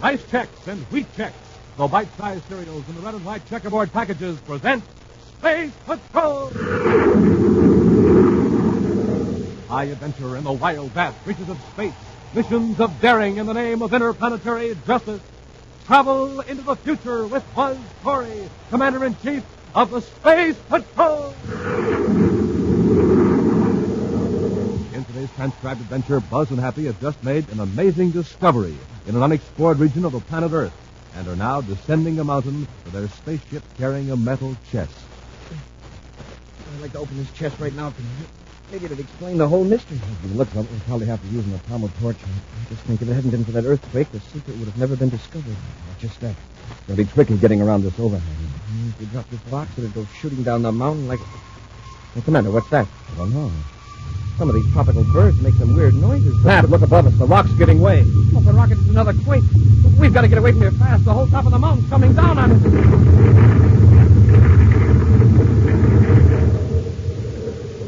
Rice Chex and Wheat Chex, the bite-sized cereals in the red and white checkerboard packages, present Space Patrol! High adventure in the wild, vast reaches of space. Missions of daring in the name of interplanetary justice. Travel into the future with Buzz Corey, Commander-in-Chief of the Space Patrol! In today's transcribed adventure, Buzz and Happy have just made an amazing discovery in an unexplored region of the planet Earth and are now descending a mountain with their spaceship carrying a metal chest. I'd like to open this chest right now. Maybe it'd explain the whole mystery. From the looks of it, we'll probably have to use an atomic torch. I just think if it hadn't been for that earthquake, the secret would have never been discovered. Just that. It's going to be tricky getting around this overhang. If we drop this box, it'd go shooting down the mountain like... Hey, Commander, what's that? I don't know. Some of these tropical birds make some weird noises. Snap, look above us. The rock's giving way. Oh, the rocket is another quake. We've got to get away from here fast. The whole top of the mountain's coming down on us.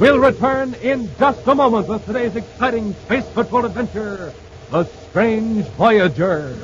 We'll return in just a moment with today's exciting Space Patrol adventure, The Strange Voyager.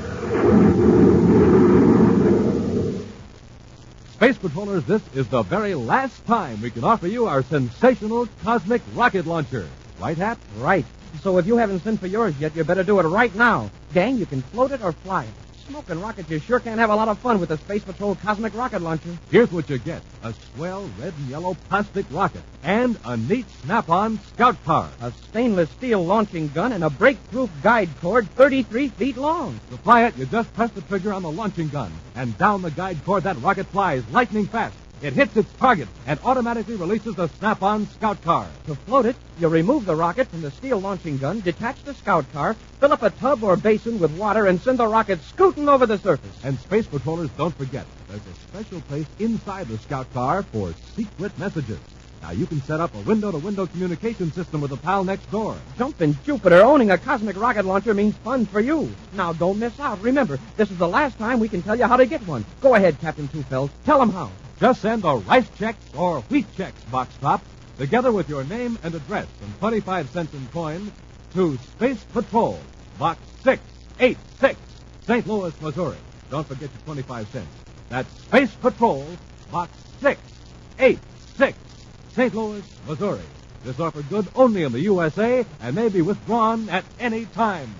Space Patrollers, this is the very last time we can offer you our sensational cosmic rocket launcher. Right, Hap? Right. So if you haven't sent for yours yet, you better do it right now. Gang, you can float it or fly it. Smoking rockets, you sure can have a lot of fun with the Space Patrol Cosmic Rocket Launcher. Here's what you get. A swell red and yellow plastic rocket and a neat snap-on scout car. A stainless steel launching gun and a break-proof guide cord 33 feet long. To fly it, you just press the trigger on the launching gun, and down the guide cord that rocket flies lightning fast. It hits its target and automatically releases the snap-on scout car. To float it, you remove the rocket from the steel launching gun, detach the scout car, fill up a tub or basin with water, and send the rocket scooting over the surface. And Space Patrollers, don't forget, there's a special place inside the scout car for secret messages. Now, you can set up a window-to-window communication system with a pal next door. Jumpin' Jupiter, owning a cosmic rocket launcher means fun for you. Now, don't miss out. Remember, this is the last time we can tell you how to get one. Go ahead, Captain Two-Felt. Tell them how. Just send a Rice Chex or Wheat Chex box top, together with your name and address and 25 cents in coin, to Space Patrol, Box 686, St. Louis, Missouri. Don't forget your 25 cents. That's Space Patrol, Box 686, St. Louis, Missouri. This offer good only in the USA and may be withdrawn at any time.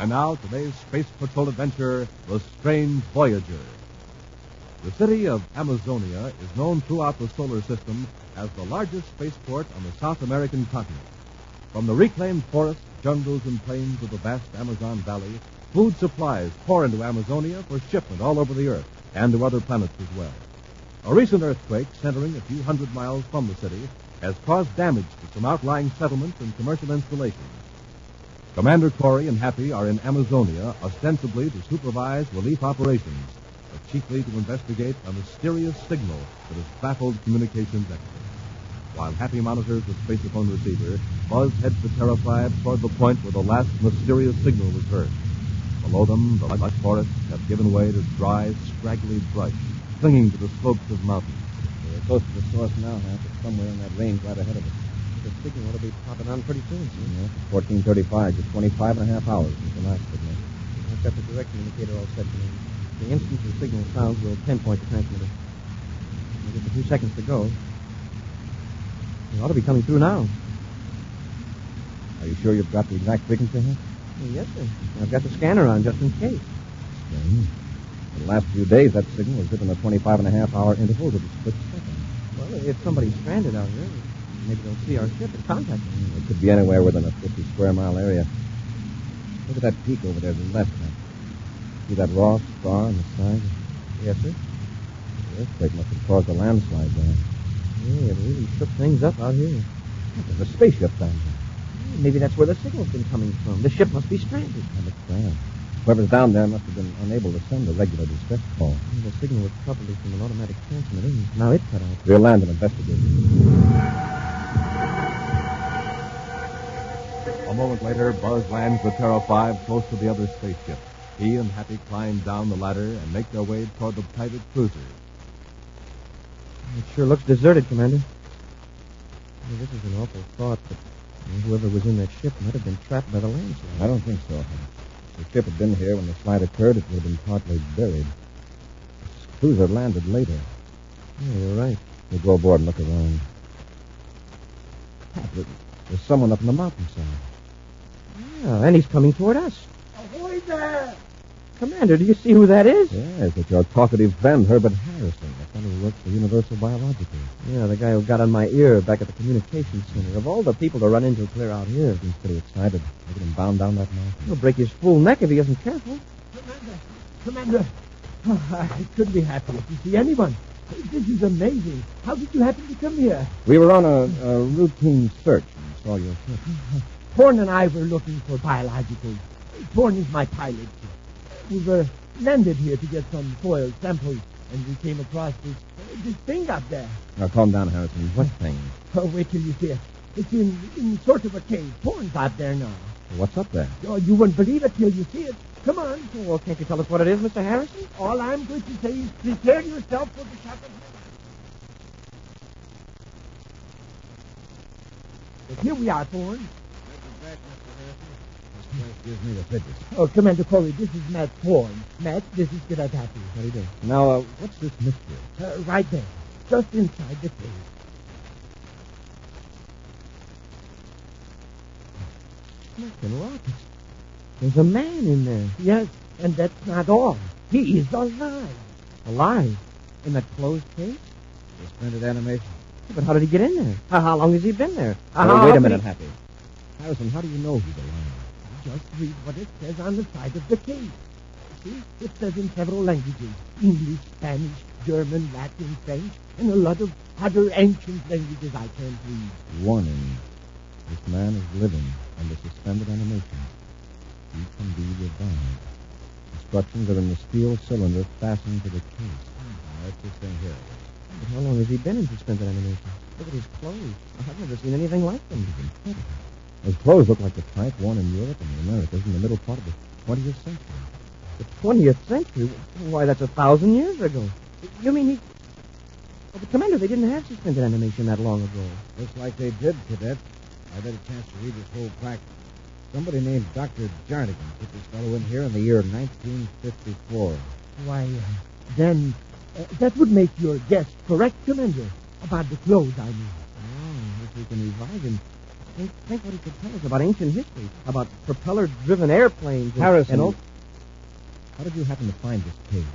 And now, today's Space Patrol adventure, The Strange Voyager. The city of Amazonia is known throughout the solar system as the largest spaceport on the South American continent. From the reclaimed forests, jungles, and plains of the vast Amazon Valley, food supplies pour into Amazonia for shipment all over the Earth and to other planets as well. A recent earthquake centering a few hundred miles from the city has caused damage to some outlying settlements and commercial installations. Commander Corey and Happy are in Amazonia, ostensibly to supervise relief operations, but chiefly to investigate a mysterious signal that has baffled communications experts. While Happy monitors the spacephone receiver, Buzz heads the Terra 5 toward the point where the last mysterious signal was heard. Below them, the lush forests have given way to dry, scraggly brush, clinging to the slopes of mountains. We're close to the source now, Hap. It's somewhere in that range right ahead of us. The signal ought to be popping on pretty soon, sir. Yeah, 14:35, just 25 and a half hours since the last signal. I've got the direction indicator all set for me. The instant the signal sounds, we'll pinpoint the transmitter. Just a few seconds to go. It ought to be coming through now. Are you sure you've got the exact frequency here? Yes, sir. I've got the scanner on just in case. Strange. For the last few days, that signal has hit in a 25 and a half hour interval of a split second. Well, if somebody's stranded out here, maybe they'll see our ship and contact us. It could be anywhere within a 50 square mile area. Look at that peak over there to the left. See that raw star on the side? Yes, sir. The earthquake must have caused a landslide there. Yeah, it really shook things up out here. There's a spaceship down there. Maybe that's where the signal's been coming from. The ship must be stranded. And it's down. Whoever's down there must have been unable to send a regular distress call. The signal was probably from an automatic transmitter. Now it's cut out. We'll land and investigate. A moment later, Buzz lands the Terra 5 close to the other spaceship. He and Happy climb down the ladder and make their way toward the private cruiser. It sure looks deserted, Commander. Well, this is an awful thought, but And whoever was in that ship might have been trapped by the landslide. I don't think so. If the ship had been here when the slide occurred, it would have been partly buried. The cruiser landed later. Yeah, you're right. We'll go aboard and look around. Pat, there's someone up in the mountainside. Yeah, and he's coming toward us. Ahoy there! Commander, do you see who that is? Yes, it's your talkative friend, Herbert Harrison, the fellow who works for Universal Biological. Yeah, the guy who got on my ear back at the communications center. Of all the people to run into clear out here. He's pretty excited. Look at him bound down that mountain. He'll break his fool neck if he isn't careful. Commander, I couldn't be happier to see anyone. This is amazing. How did you happen to come here? We were on a routine search and saw your ship. Thorne and I were looking for biologicals. Thorne is my pilot. We were landed here to get some soil samples, and we came across this thing up there. Now, calm down, Harrison. What thing? Oh, wait till you see it. It's in sort of a cave. Thorne's out there now. What's up there? Oh, you wouldn't believe it till you see it. Come on. Well, can't you tell us what it is, Mr. Harrison? All I'm going to say is prepare yourself for the shock of... But here we are, Thorne. Gives me the fidgets. Oh, Commander Corey, this is Matt Thorne. Matt, this is Cadet Happy. How do you do? Now, what's this mystery? Right there, just inside the cave. Smoking rockets. There's a man in there. Yes, and that's not all. He is alive. Alive? In that closed case? Suspended animation. Yeah, but how did he get in there? How long has he been there? Wait a minute, Happy. Harrison, how do you know he's alive? Just read what it says on the side of the case. See, it says in several languages. English, Spanish, German, Latin, French, and a lot of other ancient languages I can't read. Warning. This man is living under suspended animation. He can be revived. Instructions are in the steel cylinder fastened to the case. That's this thing here. But how long has he been in suspended animation? Look at his clothes. I've never seen anything like them. It's incredible. His clothes look like the type worn in Europe and the Americas in the middle part of the 20th century. The 20th century? Why, that's 1,000 years ago. You mean he... Oh, but, Commander, they didn't have suspended animation that long ago. Looks like they did, Cadet. I've had a chance to read this whole plaque. Somebody named Dr. Jardigan put this fellow in here in the year 1954. Why, then, that would make your guess correct, Commander, about the clothes, I mean. Oh, if we can revive him. Think what he could tell us about ancient history, about propeller-driven airplanes. Harrison, and how did you happen to find this cave?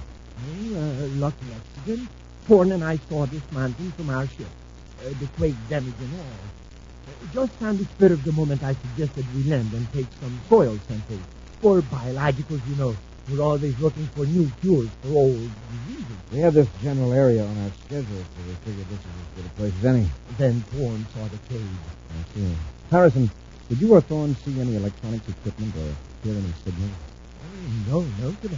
Well, lucky accident. Thorne and I saw this mountain from our ship. The quake damage and all. Just on the spur of the moment, I suggested we land and take some soil samples. For biologicals, you know, we're always looking for new cures for old diseases. We have this general area on our schedule, so we figured this is as good a place as any. Then Thorne saw the cave. I see. Harrison, did you or Thorne see any electronics equipment or hear any signals? No, today.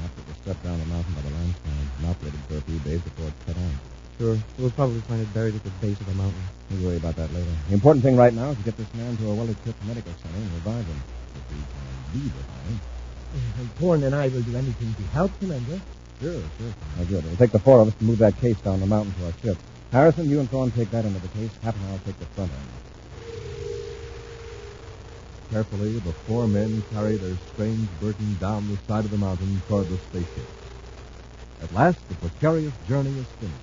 After it was swept down the mountain by the landslide and operated for a few days before it cut out. Sure. We'll probably find it buried at the base of the mountain. We'll worry about that later. The important thing right now is to get this man to a well-equipped medical center and revive him. If we can be revived. Thorne and I will do anything to help, Commander. Sure. Oh, good. It'll take the four of us to move that case down the mountain to our ship. Harrison, you and Thorne take that end of the case. Hap and I'll take the front end. Carefully, the four men carry their strange burden down the side of the mountain toward the spaceship. At last, the precarious journey is finished.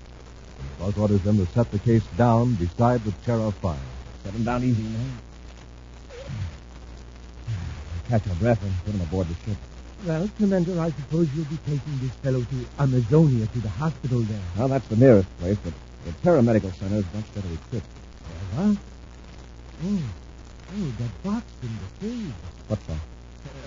And Buzz orders them to set the case down beside the chair of fire. Set him down easy, man. Catch our breath and put him aboard the ship. Well, Commander, I suppose you'll be taking this fellow to Amazonia, to the hospital there. Well, that's the nearest place, but the Terra Medical Center is much better equipped. What? Oh, that box in the cave. What's that?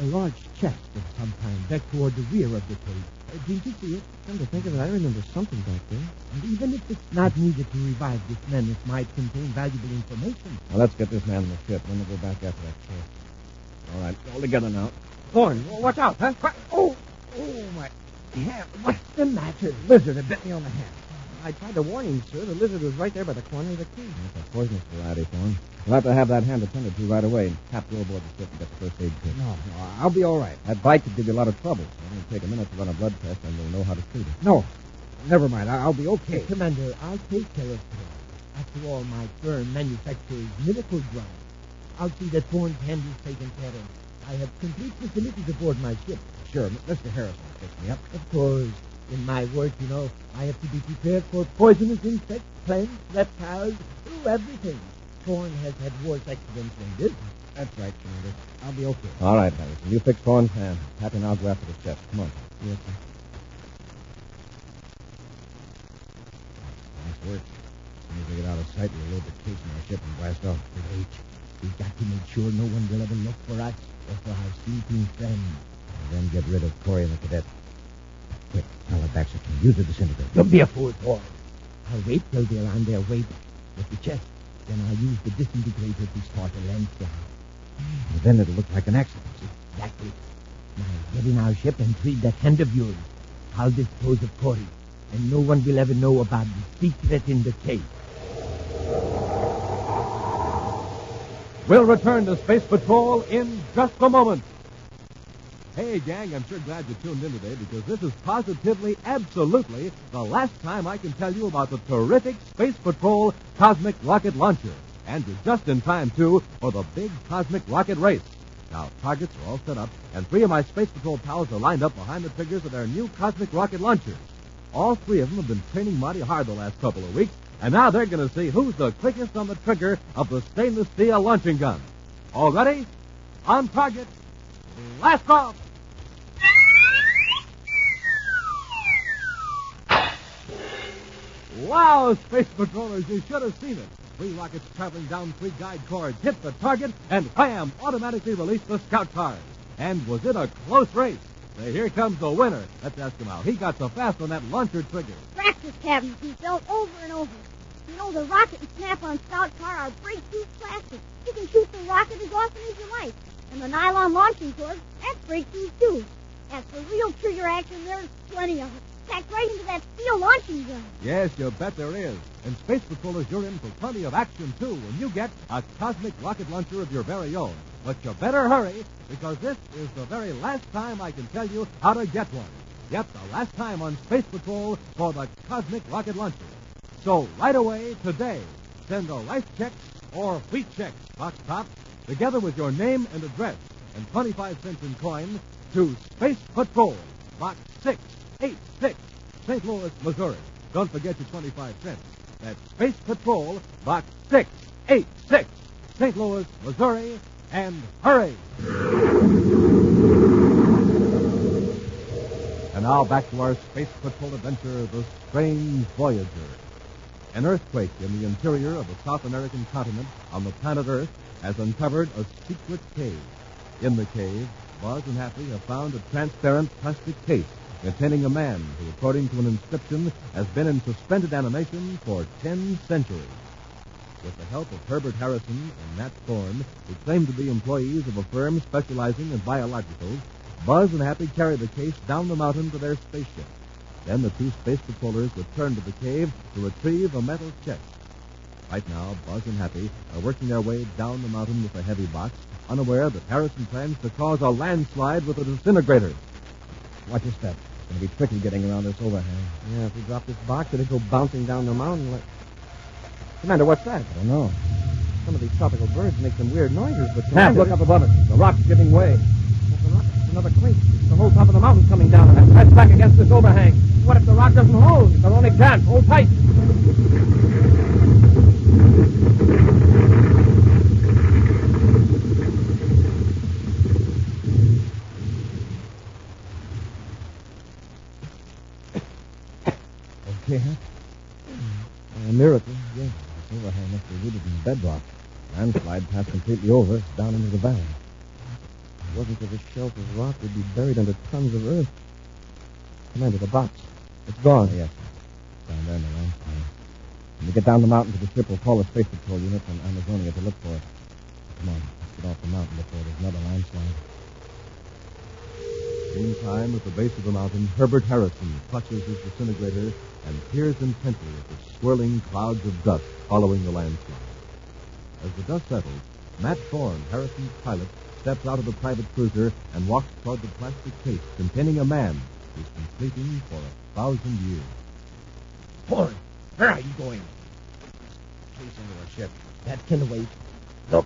A large chest of some kind back toward the rear of the cave. Didn't you see it? Come to think of it, I remember something back there. And even if it's not needed to revive this man, it might contain valuable information. Well, let's get this man on the ship, then we'll go back after that chest. All right, all together now. Thorne, watch out, huh? Oh, my hand. What's the matter? Lizard had bit me on the hand. I tried to warn him, sir. The lizard was right there by the corner of the cave. That's a poisonous variety, Thorne. We'll have to have that hand attended to right away and Hap go aboard the ship and get the first aid kit. No, I'll be all right. That bite could give you a lot of trouble, so it'll take a minute to run a blood test and we'll know how to treat it. No, never mind. I'll be okay. Commander, I'll take care of him. After all, my firm manufactures miracle drugs. I'll see that Thorne's hand is taken care of. I have complete facilities aboard my ship. Sure, Mr. Harrison will fix me up. Of course. In my work, I have to be prepared for poisonous insects, plants, reptiles, everything. Thorne has had worse accidents than this. That's right, Commander. I'll be okay. All right, Harrison. You fix Thorne's hand. Happy and I'll go after the chest. Come on. Yes, sir. Nice work. As soon as we get out of sight, we'll load the case in our ship and blast off. Wait. We've got to make sure no one will ever look for us or for our sleeping friend. And then get rid of Corey and the cadet. Quick, tell the Baxter to use the disintegrator. Don't be a fool, Thorne. I'll wait till they're on their way with the chest. Then I'll use the disintegrator to start a landslide. And then it'll look like an accident. Exactly. Now get in our ship and treat that hand of yours. I'll dispose of Corey, and no one will ever know about the secret in the case. We'll return to Space Patrol in just a moment. Hey, gang, I'm sure glad you tuned in today because this is positively, absolutely the last time I can tell you about the terrific Space Patrol Cosmic Rocket Launcher. And you're just in time, too, for the big Cosmic Rocket Race. Now, targets are all set up, and 3 of my Space Patrol pals are lined up behind the triggers of their new Cosmic Rocket Launchers. All 3 of them have been training mighty hard the last couple of weeks, and now they're going to see who's the quickest on the trigger of the stainless steel launching gun. All ready? On target. Blast off! Wow, Space Patrollers, you should have seen it. 3 rockets traveling down 3 guide cords hit the target and wham, automatically released the scout cars. And was it a close race? Say, here comes the winner. Let's ask him out. He got so fast on that launcher trigger. Practice, Captain. He fell over and over. You know, the rocket and snap-on scout car are breakthrough plastic. You can shoot the rocket as often as you like. And the nylon launching cord, that's breakthrough, too. As for real trigger action, there's plenty of it. Packed right into that steel launching gun. Yes, you bet there is. And Space Patrollers, you're in for plenty of action, too, when you get a cosmic rocket launcher of your very own. But you better hurry, because this is the very last time I can tell you how to get one. Yep, the last time on Space Patrol for the cosmic rocket launcher. So right away, today, send a rice check or wheat check, box top, together with your name and address, and 25 cents in coin, to Space Patrol, Box 686, St. Louis, Missouri. Don't forget your 25 cents. That's Space Patrol, Box 686, St. Louis, Missouri, and hurry! And now back to our Space Patrol adventure, the Strange Voyager. An earthquake in the interior of the South American continent on the planet Earth has uncovered a secret cave. In the cave, Buzz and Happy have found a transparent plastic case containing a man who, according to an inscription, has been in suspended animation for 10 centuries. With the help of Herbert Harrison and Matt Thorne, who claim to be employees of a firm specializing in biologicals, Buzz and Happy carry the case down the mountain to their spaceship. Then the 2 space patrollers return to the cave to retrieve a metal chest. Right now, Buzz and Happy are working their way down the mountain with a heavy box, unaware that Harrison plans to cause a landslide with a disintegrator. Watch your step. It's going to be tricky getting around this overhang. Yeah, if we drop this box, it'll go bouncing down the mountain. Commander, what's that? I don't know. Some of these tropical birds make some weird noises, but... Sam, look up above it. The rock's giving way. That's a rock. It's another quake. The whole top of the mountain's coming down. And press back against this overhang. What if the rock doesn't hold? It's our only chance. Hold tight. Okay, huh? A miracle, yes. This overhang must be rooted in bedrock. Landslide passed completely over, down into the valley. If it wasn't for this shelf of rock, we'd be buried under tons of earth. Commander, the box. It's gone. Yes, sir. Down there in the landslide. When we get down the mountain to the ship, we'll call the Space Patrol unit from Amazonia to look for it. Come on, let's get off the mountain before there's another landslide. Meantime, at the base of the mountain, Herbert Harrison clutches his disintegrator and peers intently at the swirling clouds of dust following the landslide. As the dust settles, Matt Thorne, Harrison's pilot, steps out of the private cruiser and walks toward the plastic case containing a man who's been sleeping for 1,000 years. Thorne, where are you going? into our ship. That can wait. Look.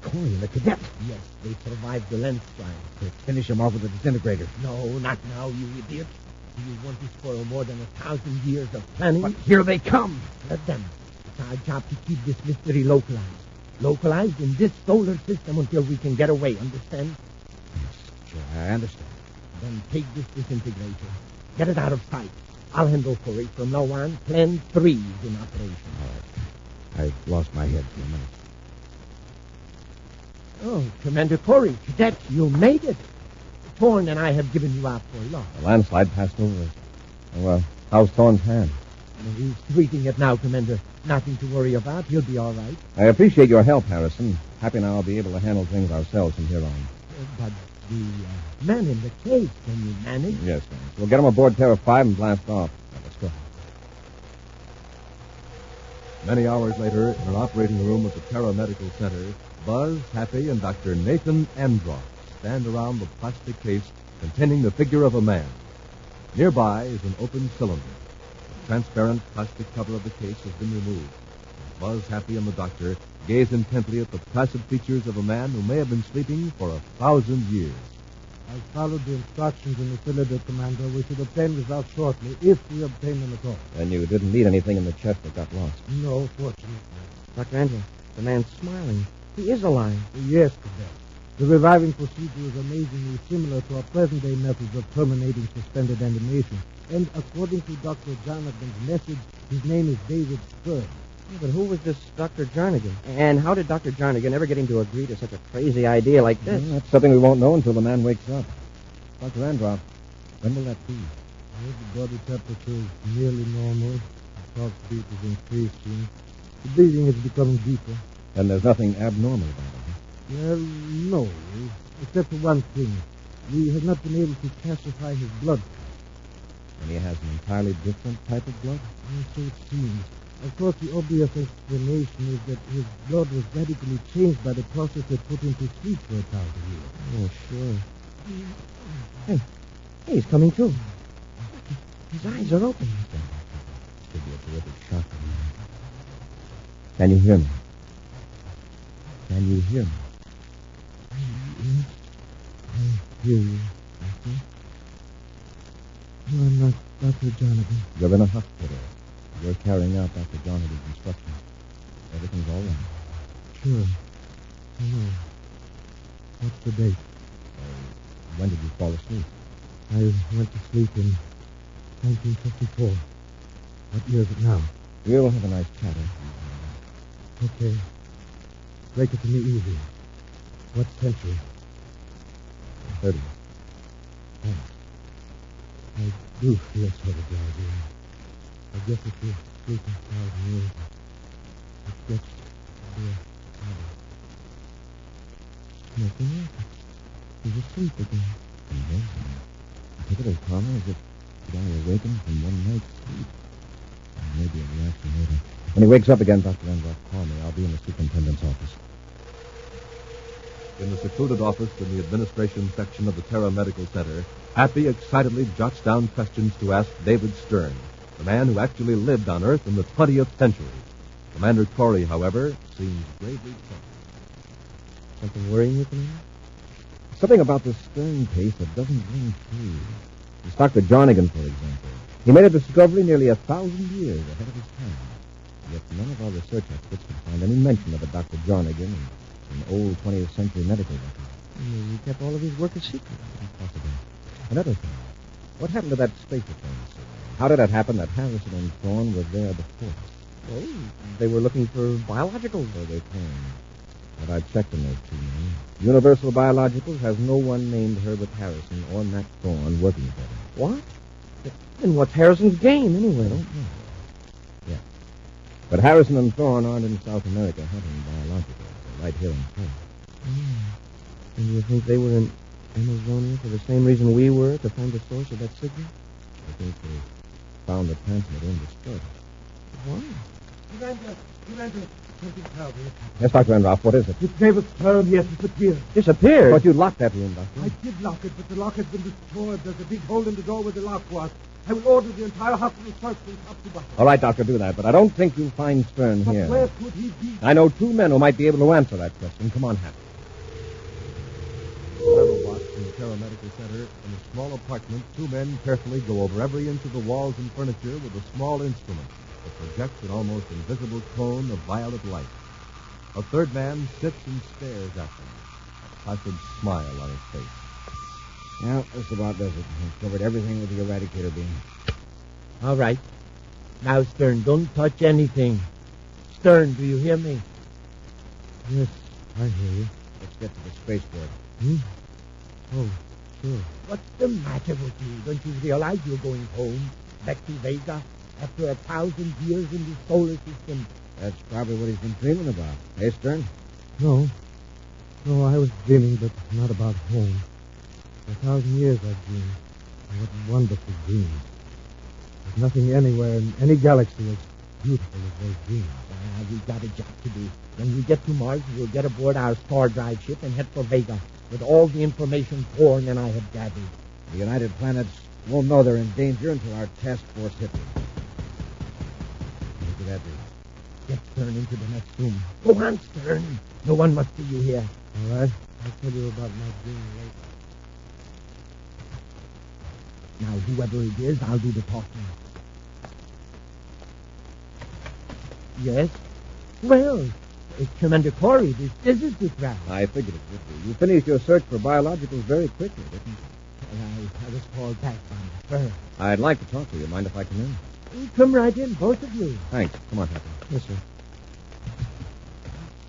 Corey and the cadet. Yes, they survived the lens strike. Let's finish him off with a disintegrator. No, not now, you idiot. Do you want to spoil more than 1,000 years of planning? But here they come. Let them. It's our job to keep this mystery localized. Localized in this solar system until we can get away, understand? Yes, sure, I understand. Then take this disintegrator. Get it out of sight. I'll handle Corey. From now on, Plan 3 is in operation. All right. I lost my head for a minute. Oh, Commander Corey, cadet, you made it. Thorne and I have given you out for lost. The landslide passed over us. Well, how's Thorne's hand? He's treating it now, Commander. Nothing to worry about. He'll be all right. I appreciate your help, Harrison. Happy now I'll be able to handle things ourselves from here on. But the man in the cage, can you manage? Yes, sir. We'll get him aboard Terra 5 and blast off. Now, let's go. Many hours later, in an operating room at the Terra Medical Center, Buzz, Happy, and Dr. Nathan Androff stand around the plastic case containing the figure of a man. Nearby is an open cylinder. The transparent plastic cover of the case has been removed. Buzz, Happy, and the doctor gaze intently at the placid features of a man who may have been sleeping for 1,000 years. I followed the instructions in the cylinder, Commander. We should obtain results shortly, if we obtain them at all. And you didn't need anything in the chest that got lost. No, fortunately. Dr. Andrew, the man's smiling. He is alive. Yes, Cadet. The reviving procedure is amazingly similar to our present-day methods of terminating suspended animation. And according to Dr. Jonathan's message, his name is David Stern. Yeah, but who was this Dr. Jarnigan? And how did Dr. Jarnigan ever get him to agree to such a crazy idea like this? Well, that's something we won't know until the man wakes up. Dr. Androff, when will that be? Well, the body temperature is nearly normal. The pulse beat is increasing. The breathing is becoming deeper. And there's nothing abnormal about it, huh? Well, no, except for one thing. We have not been able to classify his blood. And he has an entirely different type of blood? So it seems. Of course, the obvious explanation is that his blood was radically changed by the process that put him to sleep for 1,000 years. Oh, sure. Hey, he's coming to. His eyes are open. Could be a terrific shock. Can you hear me? Can you hear me? Yes, I hear you. You are not Dr. Jonathan. You're in a hospital. You're carrying out Dr. Jonathan's instructions. Everything's all right. Sure. I know. What's the date? When did you fall asleep? I went to sleep in 1954. What year is it now? We'll have a nice chat. Okay. Break it to me easy. What century? 30. I do feel sort of drowsy. I guess if you're sleeping 1,000 years, it gets to be a habit. Nothing else. He's asleep again. Amazing. I take it as calm as if he'd only awakened from one night's sleep. Maybe a reaction later. When he wakes up again, Dr. Androff, call me. I'll be in the superintendent's office. In the secluded office in the administration section of the Terra Medical Center, Happy excitedly jots down questions to ask David Stern, the man who actually lived on Earth in the 20th century. Commander Corey, however, seems gravely troubled. Something worrying you, Commander? Something about this Stern case that doesn't ring true. It's Dr. Jarnigan, for example. He made a discovery nearly 1,000 years ahead of his time. Yet none of our research experts could find any mention of a Dr. Jarnigan in an old 20th century medical record. He kept all of his work a secret. Possibly. Another thing. What happened to that space defense? How did it happen that Harrison and Thorne were there before us? Well, they were looking for biologicals. So they claim. But I checked on those two men. Universal Biologicals has no one named Herbert Harrison or Matt Thorne working for them. What? Then what's Harrison's game, anyway? I don't know. Yeah. But Harrison and Thorne aren't in South America hunting biologicals. They're right here in Terra. And you think they were in Amazonia for the same reason we were, to find the source of that signal? I think they found the transmitter and destroyed it. Why? Commander, something terrible. Yes, Dr. Enroth, what is it? It's David Stern. He has disappeared. Disappeared? But you locked that room, Doctor. I did lock it, but the lock has been destroyed. There's a big hole in the door where the lock was. I will order the entire hospital searched from top to bottom. All right, Doctor, do that, but I don't think you'll find Stern But here. where could he be? I know 2 men who might be able to answer that question. Come on, Happy. Travel box in the paramedical center. In a small apartment, 2 men carefully go over every inch of the walls and furniture with a small instrument that projects an almost invisible cone of violet light. A third man sits and stares at them, a placid smile on his face. Well, this about does it. We've covered everything with the eradicator beam. All right. Now, Stern, don't touch anything. Stern, do you hear me? Yes, I hear you. Let's get to the spaceport. Oh, sure. What's the matter with you? Don't you realize you're going home, back to Vega, after 1,000 years in the solar system? That's probably what he's been dreaming about. Hey, Stern? No, I was dreaming, but not about home. For 1,000 years I've dreamed. And what wonderful dreams. There's nothing anywhere in any galaxy as beautiful as those dreams. We've got a job to do. When we get to Mars, we'll get aboard our star drive ship and head for Vega with all the information Thorne and I have gathered. The United Planets won't know they're in danger until our task force hits them. What could that be? Get Stern into the next room. Go on, Stern. No one must see you here. All right? I'll tell you about my dream later. Now, whoever it is, I'll do the talking. Yes? Well, it's Commander Corey. This is the crowd. I figured it would be. You finished your search for biologicals very quickly, didn't you? I was called back by the firm. I'd like to talk to you. Mind if I come in? Come right in, both of you. Thanks. Come on, Happy. Yes, sir.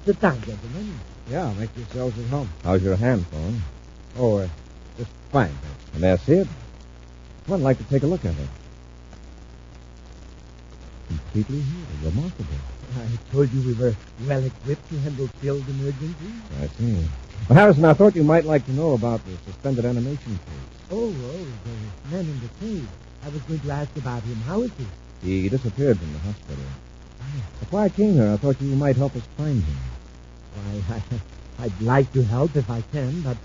Sit down, gentlemen. Yeah, make yourselves at home. How's your hand, Thorne? Oh, just fine, thanks. And that's it. I'd like to take a look at it. Completely healed. Remarkable. I told you we were well equipped to handle field emergencies. I see. Well, Harrison, I thought you might like to know about the suspended animation case. Oh, the man in the cave. I was going to ask about him. How is he? He disappeared from the hospital. Before I came here, I thought you might help us find him. Why, I'd like to help if I can, but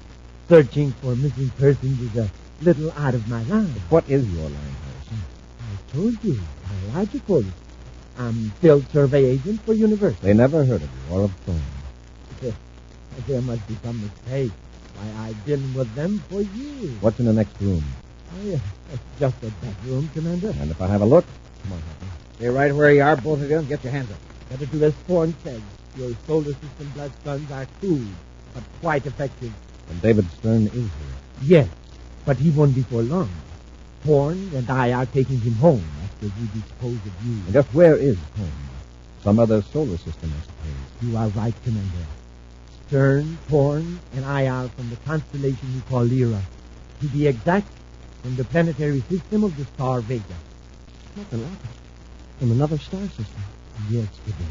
searching for missing persons is a little out of my line. What is your line, Harrison? I told you, biological. I'm field survey agent for university. They never heard of you or of Thorne. There must be some mistake. I've been with them for years. What's in the next room? It's just a bedroom, Commander. And if I have a look? Come on, Happy. Stay right where you are, both of you, and get your hands up. Better do as Thorne says. Your solar system blood guns are crude, but quite effective. And David Stern is here. Yes, but he won't be for long. Thorne and I are taking him home after we dispose of you. And just where is home? Some other solar system, I suppose. You are right, Commander. Stern, Thorne, and I are from the constellation you call Lyra. To be exact, from the planetary system of the star Vega. Nothing like it. From another star system. Yes, Skipper.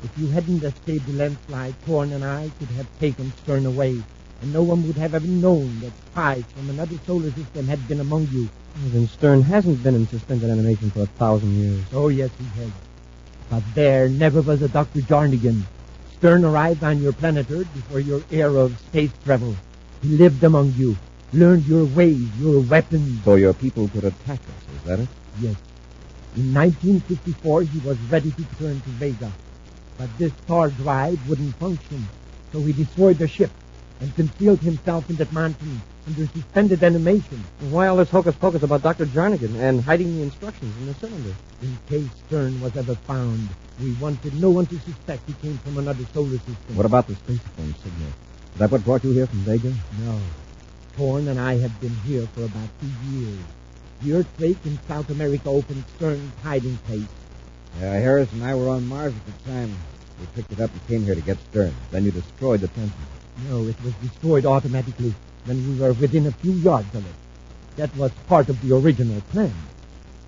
If you hadn't escaped the landslide, Thorne and I could have taken Stern away, and no one would have ever known that spies from another solar system had been among you. Well, then Stern hasn't been in suspended animation for 1,000 years. Oh, yes, he has. But there never was a Dr. Jarnigan. Stern arrived on your planet Earth before your era of space travel. He lived among you, learned your ways, your weapons. So your people could attack us, is that it? Yes. In 1954, he was ready to turn to Vega. But this star drive wouldn't function, so he destroyed the ship and concealed himself in that mountain under suspended animation. Why all this hocus-pocus about Dr. Jarnigan and hiding the instructions in the cylinder? In case Stern was ever found, we wanted no one to suspect he came from another solar system. What about the spacephone signal? Is that what brought you here from Vega? No. Thorne and I have been here for about 2 years. The earthquake in South America opened Stern's hiding place. Harris and I were on Mars at the time. We picked it up and came here to get Stern. Then you destroyed the transmitter. No, it was destroyed automatically when we were within a few yards of it. That was part of the original plan.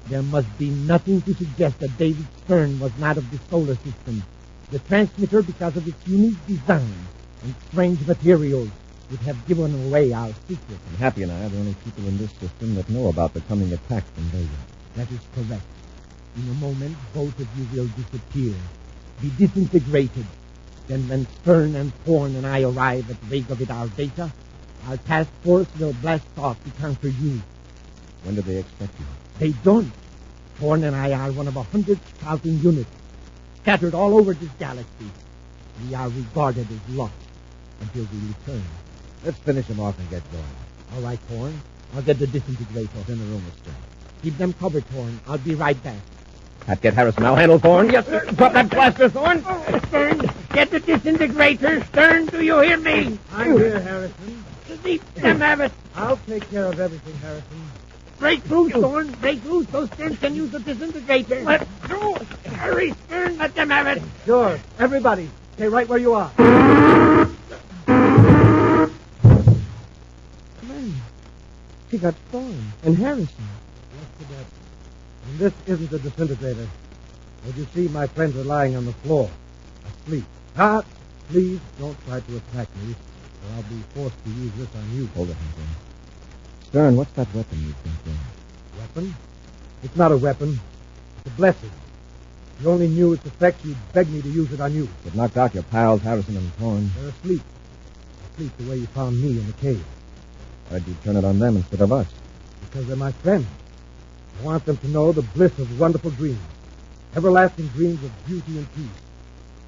There must be nothing to suggest that David Stern was not of the solar system. The transmitter, because of its unique design and strange materials, would have given away our secret. And Happy and I are the only people in this system that know about the coming attack from Vega. That is correct. In a moment, both of you will disappear, be disintegrated. Then when Stern and Thorne and I arrive at Vega with our data, our task force will blast off to conquer you. When do they expect you? They don't. Thorne and I are one of 100 scouting units scattered all over this galaxy. We are regarded as lost until we return. Let's finish him off and get going. All right, Thorne. I'll get the disintegrator. In the room with Stern. Keep them covered, Thorne. I'll be right back. Pat, get Harrison. I'll handle Thorne. Yes, sir. Drop that blaster, Thorne. Stern, get the disintegrator. Stern, do you hear me? I'm here, Harrison. Let them have it. I'll take care of everything, Harrison. Break loose, Thorne. Break loose. Those Stern can use the disintegrator. Let's go. Hurry, Stern. Let them have it. Sure. Everybody, stay right where you are. He got Thorne and Harrison. Yes, Cadet. And this isn't a disintegrator. As you see, my friends are lying on the floor, asleep. Ah, please don't try to attack me, or I'll be forced to use this on you. Hold it, Hank. Stern, what's that weapon you think there? Weapon? It's not a weapon. It's a blessing. If you only knew its effect, you'd beg me to use it on you. It knocked out your pals, Harrison and Thorne. They're asleep. Asleep the way you found me in the cave. Why'd you turn it on them instead of us? Because they're my friends. I want them to know the bliss of wonderful dreams. Everlasting dreams of beauty and peace.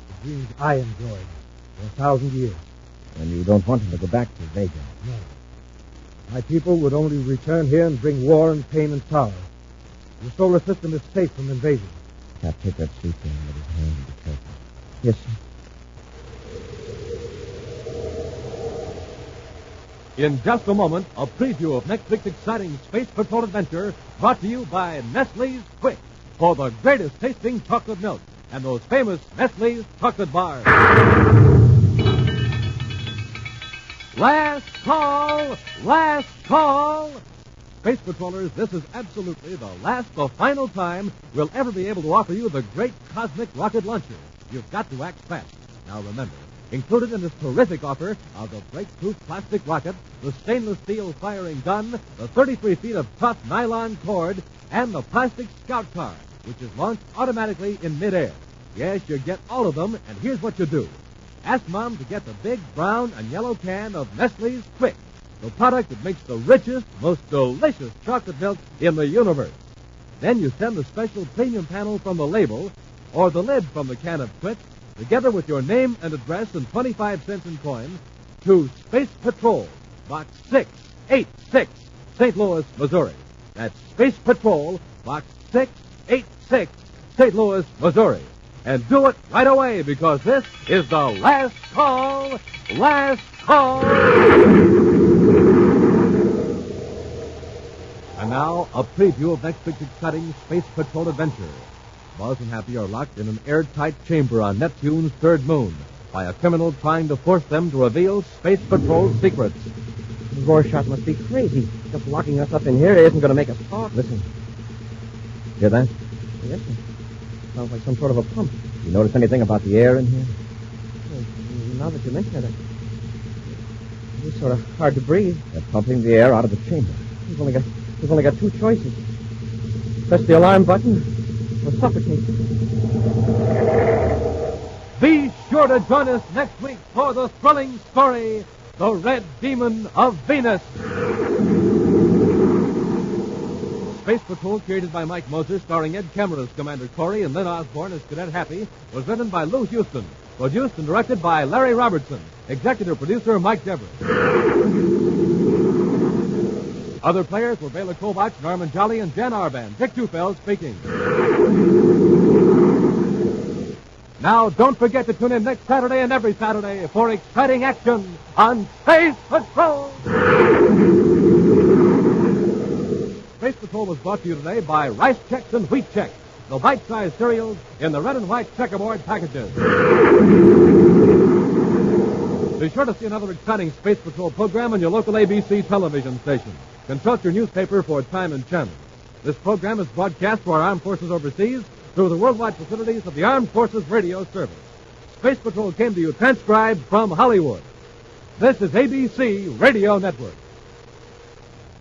The dreams I enjoyed for 1,000 years. And you don't want them to go back to Vega. No. My people would only return here and bring war and pain and sorrow. The solar system is safe from invasion. Cap, take that suit down with his hand and be careful. Yes, sir. In just a moment, a preview of next week's exciting Space Patrol adventure brought to you by Nestle's Quick for the greatest tasting chocolate milk and those famous Nestle's chocolate bars. Last call! Last call! Space Patrollers, this is absolutely the final time we'll ever be able to offer you the great cosmic rocket launcher. You've got to act fast. Now remember, included in this terrific offer are the break-proof plastic rocket, the stainless steel firing gun, the 33 feet of tough nylon cord, and the plastic scout car, which is launched automatically in midair. Yes, you get all of them, and here's what you do. Ask Mom to get the big brown and yellow can of Nestle's Quick, the product that makes the richest, most delicious chocolate milk in the universe. Then you send the special premium panel from the label, or the lid from the can of Quick, together with your name and address and 25 cents in coins, to Space Patrol, Box 686, St. Louis, Missouri. That's Space Patrol, Box 686, St. Louis, Missouri. And do it right away, because this is the last call, last call. And now, a preview of next week's exciting Space Patrol adventure. Buzz and Happy are locked in an airtight chamber on Neptune's third moon by a criminal trying to force them to reveal Space Patrol's secrets. Rorschach must be crazy. Just locking us up in here isn't going to make us talk. Listen. Hear that? Yes, sir. Sounds like some sort of a pump. You notice anything about the air in here? Well, now that you mention it, it's sort of hard to breathe. They're pumping the air out of the chamber. We've only got two choices. Press the alarm button or suffocate. Be sure to join us next week for the thrilling story, The Red Demon of Venus. Space Patrol, created by Mike Moser, starring Ed Kemmer as Commander Corey and Lynn Osborne as Cadet Happy, was written by Lou Houston, produced and directed by Larry Robertson, executive producer Mike Dever. Other players were Bela Kovach, Norman Jolly, and Jan Arban. Dick Tufeld speaking. Now, don't forget to tune in next Saturday and every Saturday for exciting action on Space Patrol. Space Patrol was brought to you today by Rice Chex and Wheat Chex, the bite-sized cereals in the red and white checkerboard packages. Be sure to see another exciting Space Patrol program on your local ABC television station. Consult your newspaper for time and channel. This program is broadcast to our armed forces overseas through the worldwide facilities of the Armed Forces Radio Service. Space Patrol came to you transcribed from Hollywood. This is ABC Radio Network.